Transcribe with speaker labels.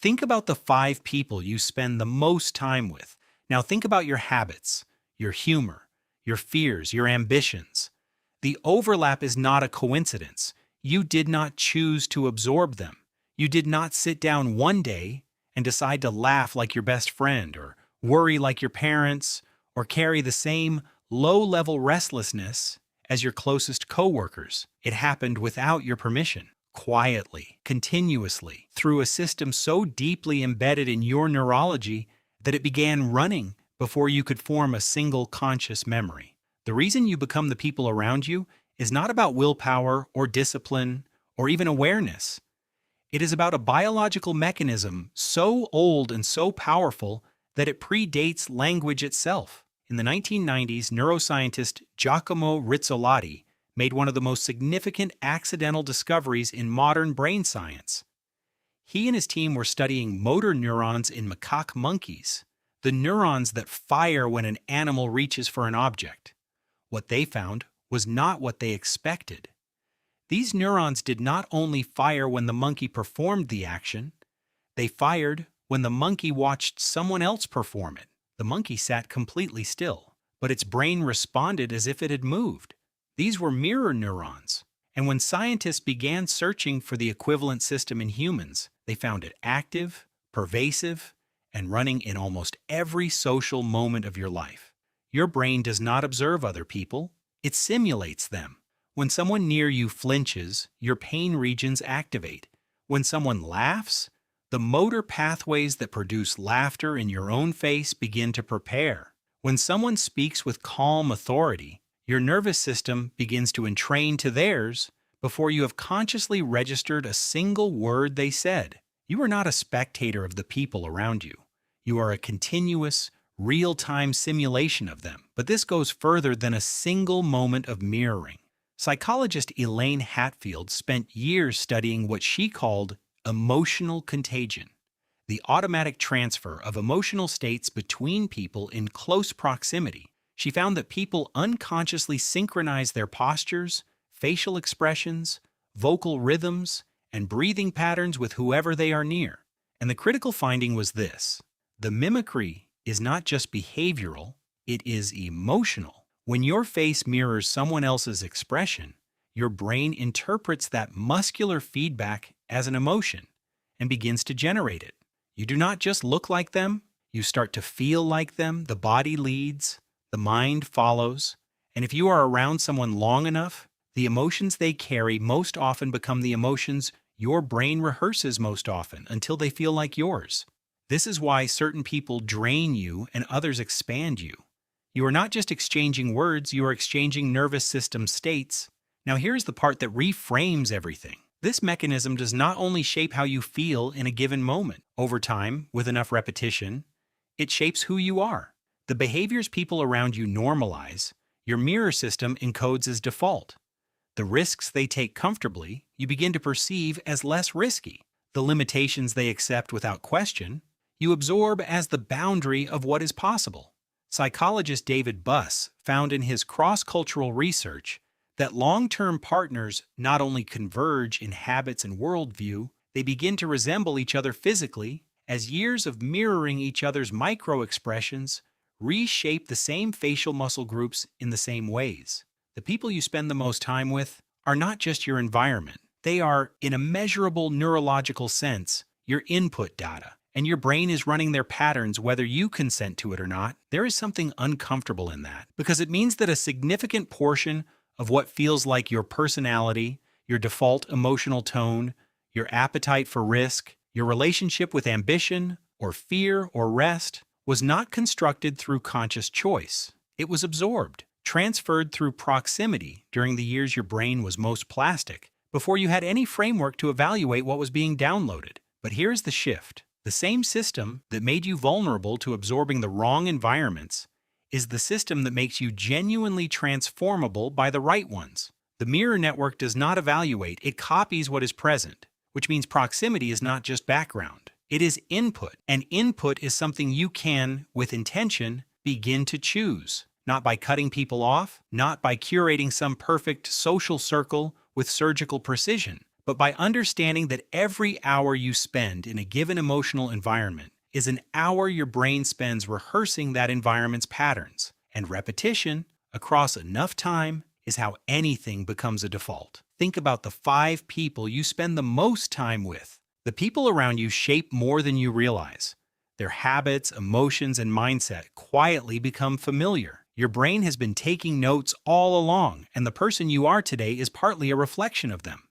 Speaker 1: Think about the 5 people you spend the most time with. Now think about your habits, your humor, your fears, your ambitions. The overlap is not a coincidence. You did not choose to absorb them. You did not sit down one day and decide to laugh like your best friend, or worry like your parents, or carry the same low-level restlessness as your closest coworkers. It happened without your permission, quietly, continuously, through a system so deeply embedded in your neurology that it began running before you could form a single conscious memory. The reason you become the people around you is not about willpower or discipline or even awareness. It is about a biological mechanism so old and so powerful that it predates language itself. In the 1990s, neuroscientist Giacomo Rizzolatti made one of the most significant accidental discoveries in modern brain science. He and his team were studying motor neurons in macaque monkeys, the neurons that fire when an animal reaches for an object. What they found was not what they expected. These neurons did not only fire when the monkey performed the action, they fired when the monkey watched someone else perform it. The monkey sat completely still, but its brain responded as if it had moved. These were mirror neurons, and when scientists began searching for the equivalent system in humans, they found it active, pervasive, and running in almost every social moment of your life. Your brain does not observe other people, it simulates them. When someone near you flinches, your pain regions activate. When someone laughs, the motor pathways that produce laughter in your own face begin to prepare. When someone speaks with calm authority, your nervous system begins to entrain to theirs before you have consciously registered a single word they said. You are not a spectator of the people around you. You are a continuous, real-time simulation of them. But this goes further than a single moment of mirroring. Psychologist Elaine Hatfield spent years studying what she called emotional contagion, the automatic transfer of emotional states between people in close proximity. She found that people unconsciously synchronize their postures, facial expressions, vocal rhythms, and breathing patterns with whoever they are near. And the critical finding was this: the mimicry is not just behavioral, it is emotional. When your face mirrors someone else's expression, your brain interprets that muscular feedback as an emotion and begins to generate it. You do not just look like them, you start to feel like them. The body leads, the mind follows, and if you are around someone long enough, the emotions they carry most often become the emotions your brain rehearses most often until they feel like yours. This is why certain people drain you and others expand you. You are not just exchanging words, you are exchanging nervous system states. Now here's the part that reframes everything. This mechanism does not only shape how you feel in a given moment. Over time, with enough repetition, it shapes who you are. The behaviors people around you normalize, your mirror system encodes as default. The risks they take comfortably, you begin to perceive as less risky. The limitations they accept without question, you absorb as the boundary of what is possible. Psychologist David Buss found in his cross-cultural research that long-term partners not only converge in habits and worldview, they begin to resemble each other physically as years of mirroring each other's micro-expressions reshape the same facial muscle groups in the same ways. The people you spend the most time with are not just your environment. They are, in a measurable neurological sense, your input data. And your brain is running their patterns whether you consent to it or not. There is something uncomfortable in that, because it means that a significant portion of what feels like your personality, your default emotional tone, your appetite for risk, your relationship with ambition or fear or rest was not constructed through conscious choice. It was absorbed, transferred through proximity during the years your brain was most plastic, before you had any framework to evaluate what was being downloaded. But here's the shift. The same system that made you vulnerable to absorbing the wrong environments is the system that makes you genuinely transformable by the right ones. The mirror network does not evaluate, it copies what is present, which means proximity is not just background. It is input, and input is something you can, with intention, begin to choose. Not by cutting people off, not by curating some perfect social circle with surgical precision, but But by understanding that every hour you spend in a given emotional environment is an hour your brain spends rehearsing that environment's patterns, and repetition across enough time is how anything becomes a default. Think about the 5 people you spend the most time with. The people around you shape more than you realize. Their habits, emotions, and mindset quietly become familiar. Your brain has been taking notes all along, and the person you are today is partly a reflection of them.